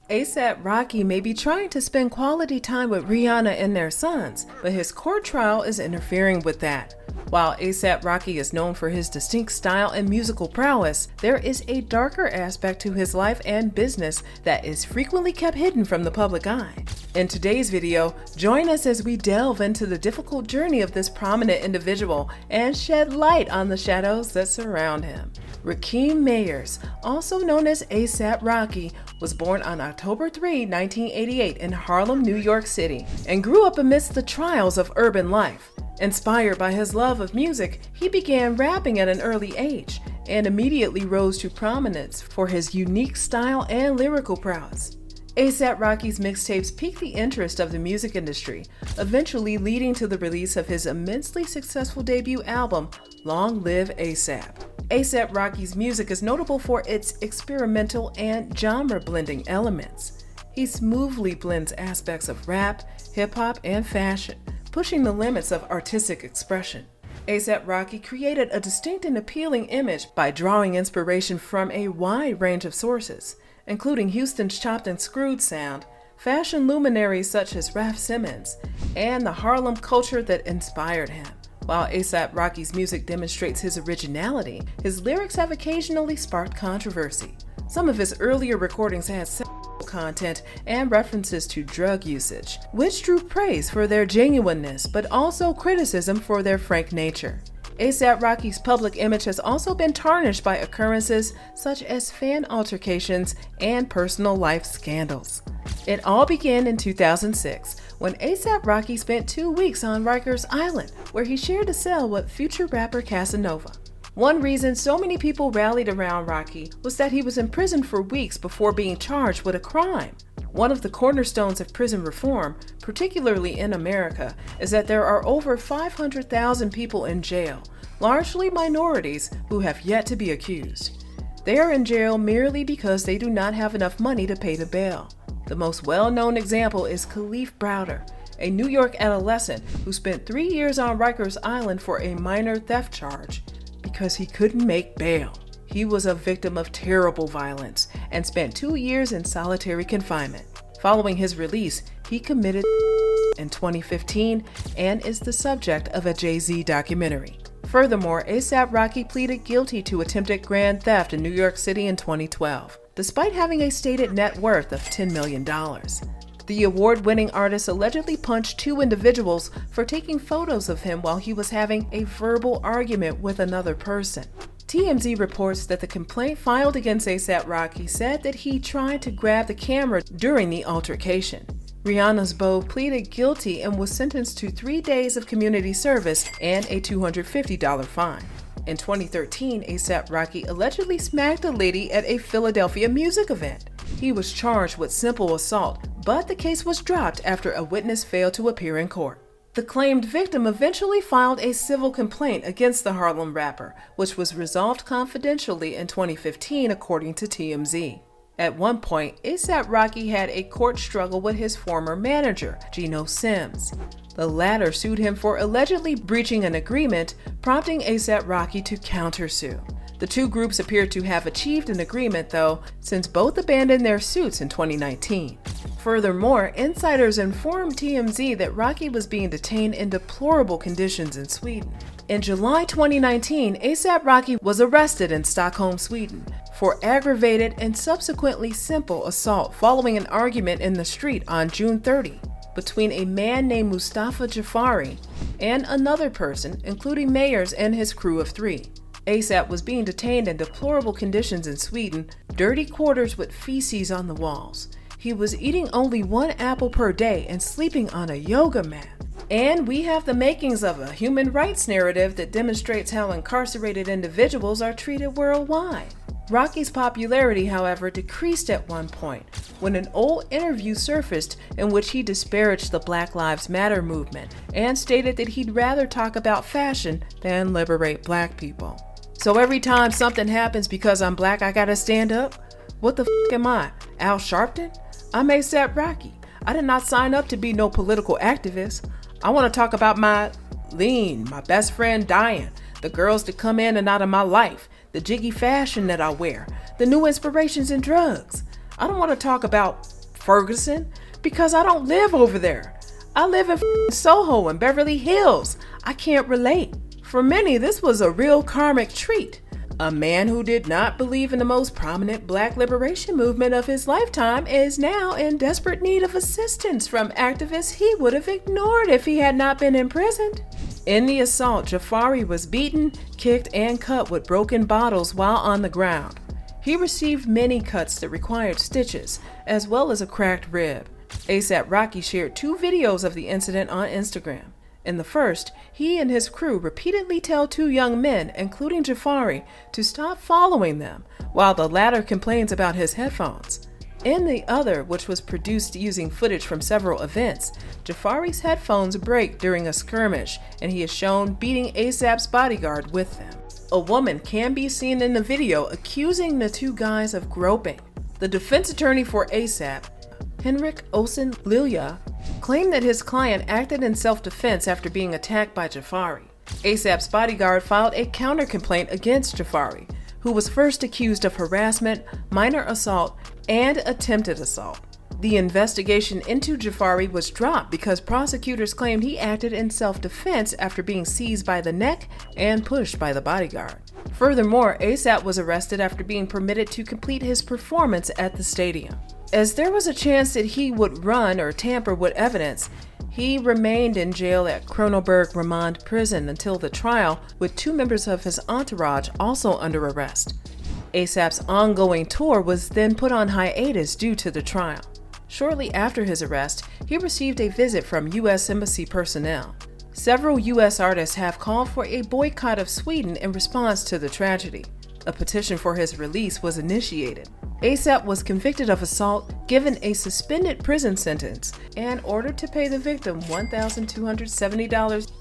ASAP Rocky may be trying to spend quality time with Rihanna and their sons, but his court trial is interfering with that. While ASAP Rocky is known for his distinct style and musical prowess, there is a darker aspect to his life and business that is frequently kept hidden from the public eye. In today's video, join us as we delve into the difficult journey of this prominent individual and shed light on the shadows that surround him. Rakim Mayers, also known as ASAP Rocky, was born on October 3, 1988 in Harlem, New York City, and grew up amidst the trials of urban life. Inspired by his love of music, he began rapping at an early age and immediately rose to prominence for his unique style and lyrical prowess. ASAP Rocky's mixtapes piqued the interest of the music industry, eventually leading to the release of his immensely successful debut album, Long Live ASAP. ASAP Rocky's music is notable for its experimental and genre-blending elements. He smoothly blends aspects of rap, hip-hop, and fashion, pushing the limits of artistic expression. ASAP Rocky created a distinct and appealing image by drawing inspiration from a wide range of sources, including Houston's chopped and screwed sound, fashion luminaries such as Raf Simons, and the Harlem culture that inspired him. While ASAP Rocky's music demonstrates his originality, his lyrics have occasionally sparked controversy. Some of his earlier recordings had sexual content and references to drug usage, which drew praise for their genuineness but also criticism for their frank nature. ASAP Rocky's public image has also been tarnished by occurrences such as fan altercations and personal life scandals. It all began in 2006 when ASAP Rocky spent 2 weeks on Rikers Island, where he shared a cell with future rapper Casanova. One reason so many people rallied around Rocky was that he was in prison for weeks before being charged with a crime. One of the cornerstones of prison reform, particularly in America, is that there are over 500,000 people in jail, largely minorities who have yet to be accused. They are in jail merely because they do not have enough money to pay the bail. The most well-known example is Khalif Browder, a New York adolescent who spent 3 years on Rikers Island for a minor theft charge because he couldn't make bail. He was a victim of terrible violence and spent 2 years in solitary confinement. Following his release, he committed in 2015 and is the subject of a Jay-Z documentary. Furthermore, ASAP Rocky pleaded guilty to attempted grand theft in New York City in 2012, despite having a stated net worth of $10 million. The award-winning artist allegedly punched 2 individuals for taking photos of him while he was having a verbal argument with another person. TMZ reports that the complaint filed against ASAP Rocky said that he tried to grab the camera during the altercation. Rihanna's beau pleaded guilty and was sentenced to 3 days of community service and a $250 fine. In 2013, ASAP Rocky allegedly smacked a lady at a Philadelphia music event. He was charged with simple assault, but the case was dropped after a witness failed to appear in court. The claimed victim eventually filed a civil complaint against the Harlem rapper, which was resolved confidentially in 2015 according to TMZ. At one point, ASAP Rocky had a court struggle with his former manager, Geno Sims. The latter sued him for allegedly breaching an agreement, prompting ASAP Rocky to countersue. The two groups appear to have achieved an agreement, though, since both abandoned their suits in 2019. Furthermore, insiders informed TMZ that Rocky was being detained in deplorable conditions in Sweden. In July 2019, ASAP Rocky was arrested in Stockholm, Sweden, for aggravated and subsequently simple assault following an argument in the street on June 30 between a man named Mustafa Jafari and another person, including Mayers and his crew of 3. ASAP was being detained in deplorable conditions in Sweden, dirty quarters with feces on the walls. He was eating only 1 apple per day and sleeping on a yoga mat. And we have the makings of a human rights narrative that demonstrates how incarcerated individuals are treated worldwide. Rocky's popularity, however, decreased at one point when an old interview surfaced in which he disparaged the Black Lives Matter movement and stated that he'd rather talk about fashion than liberate black people. So every time something happens because I'm black, I gotta stand up? What the f am I, Al Sharpton? I'm ASAP Rocky. I did not sign up to be no political activist. I want to talk about my lean, my best friend dying, the girls that come in and out of my life, the jiggy fashion that I wear, the new inspirations in drugs. I don't want to talk about Ferguson? Because I don't live over there. I live in Soho and Beverly Hills. I can't relate. For many, this was a real karmic treat. A man who did not believe in the most prominent Black liberation movement of his lifetime is now in desperate need of assistance from activists he would have ignored if he had not been imprisoned. In the assault, Jafari was beaten, kicked, and cut with broken bottles while on the ground. He received many cuts that required stitches, as well as a cracked rib. ASAP Rocky shared 2 videos of the incident on Instagram. In the first, he and his crew repeatedly tell 2 young men, including Jafari, to stop following them, while the latter complains about his headphones. In the other, which was produced using footage from several events, Jafari's headphones break during a skirmish, and he is shown beating ASAP's bodyguard with them. A woman can be seen in the video accusing the 2 guys of groping. The defense attorney for ASAP, Henrik Olsen Lilja, claimed that his client acted in self-defense after being attacked by Jafari. ASAP's bodyguard filed a counter-complaint against Jafari, who was first accused of harassment, minor assault, and attempted assault. The investigation into Jafari was dropped because prosecutors claimed he acted in self-defense after being seized by the neck and pushed by the bodyguard. Furthermore, ASAP was arrested after being permitted to complete his performance at the stadium. As there was a chance that he would run or tamper with evidence, he remained in jail at Kronoberg Remand Prison until the trial, with 2 members of his entourage also under arrest. ASAP's ongoing tour was then put on hiatus due to the trial. Shortly after his arrest, he received a visit from U.S. Embassy personnel. Several U.S. artists have called for a boycott of Sweden in response to the tragedy. A petition for his release was initiated. ASAP was convicted of assault, given a suspended prison sentence, and ordered to pay the victim $1,270.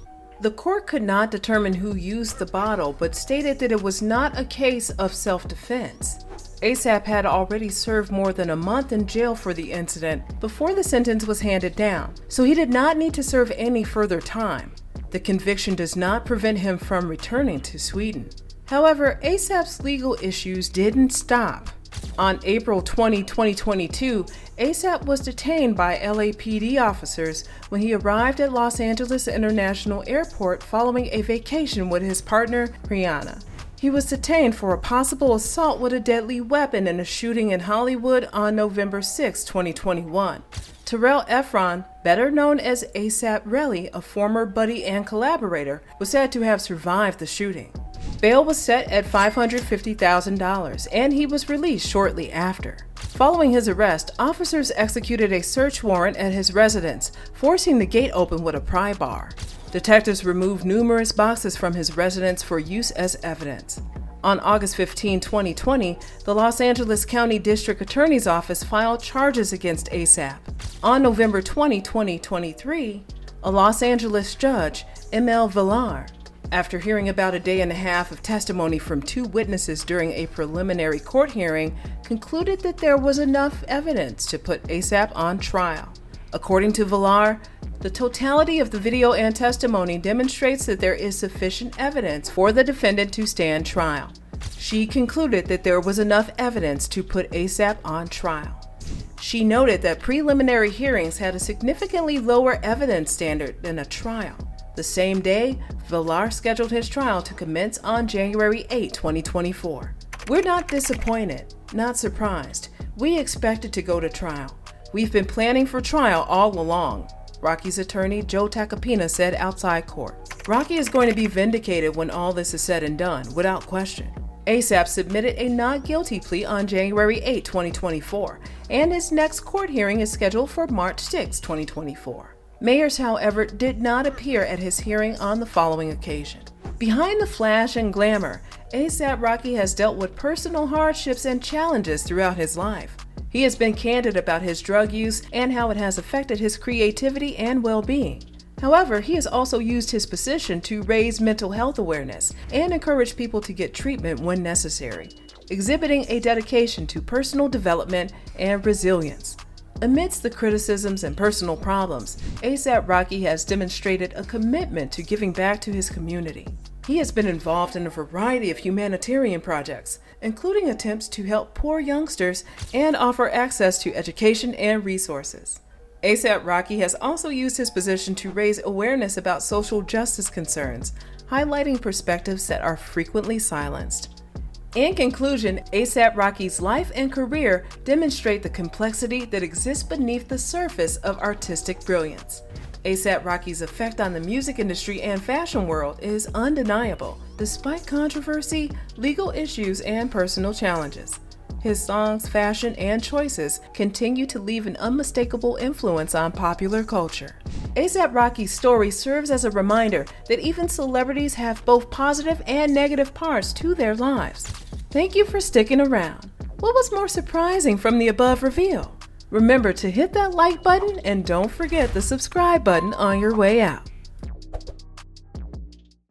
The court could not determine who used the bottle, but stated that it was not a case of self-defense. ASAP had already served more than a month in jail for the incident before the sentence was handed down, so he did not need to serve any further time. The conviction does not prevent him from returning to Sweden. However, ASAP's legal issues didn't stop. On April 20, 2022, ASAP was detained by LAPD officers when he arrived at Los Angeles International Airport following a vacation with his partner, Rihanna. He was detained for a possible assault with a deadly weapon in a shooting in Hollywood on November 6, 2021. Terrell Efron, better known as ASAP Relly, a former buddy and collaborator, was said to have survived the shooting. Bail was set at $550,000, and he was released shortly after. Following his arrest, officers executed a search warrant at his residence, forcing the gate open with a pry bar. Detectives removed numerous boxes from his residence for use as evidence. On August 15, 2020, the Los Angeles County District Attorney's Office filed charges against ASAP. On November 20, 2023, a Los Angeles judge, M.L. Villar, after hearing about a day and a half of testimony from 2 witnesses during a preliminary court hearing, concluded that there was enough evidence to put ASAP on trial. According to Villar, the totality of the video and testimony demonstrates that there is sufficient evidence for the defendant to stand trial. She concluded that there was enough evidence to put ASAP on trial. She noted that preliminary hearings had a significantly lower evidence standard than a trial. The same day, Villar scheduled his trial to commence on January 8, 2024. We're not disappointed, not surprised. We expected to go to trial. We've been planning for trial all along, Rocky's attorney Joe Tacopina said outside court. Rocky is going to be vindicated when all this is said and done, without question. ASAP submitted a not guilty plea on January 8, 2024, and his next court hearing is scheduled for March 6, 2024. Mayers, however, did not appear at his hearing on the following occasion. Behind the flash and glamour, ASAP Rocky has dealt with personal hardships and challenges throughout his life. He has been candid about his drug use and how it has affected his creativity and well-being. However, he has also used his position to raise mental health awareness and encourage people to get treatment when necessary, exhibiting a dedication to personal development and resilience. Amidst the criticisms and personal problems, ASAP Rocky has demonstrated a commitment to giving back to his community. He has been involved in a variety of humanitarian projects, including attempts to help poor youngsters and offer access to education and resources. A$AP Rocky has also used his position to raise awareness about social justice concerns, highlighting perspectives that are frequently silenced. In conclusion, A$AP Rocky's life and career demonstrate the complexity that exists beneath the surface of artistic brilliance. A$AP Rocky's effect on the music industry and fashion world is undeniable, despite controversy, legal issues, and personal challenges. His songs, fashion, and choices continue to leave an unmistakable influence on popular culture. A$AP Rocky's story serves as a reminder that even celebrities have both positive and negative parts to their lives. Thank you for sticking around. What was more surprising from the above reveal? Remember to hit that like button and don't forget the subscribe button on your way out.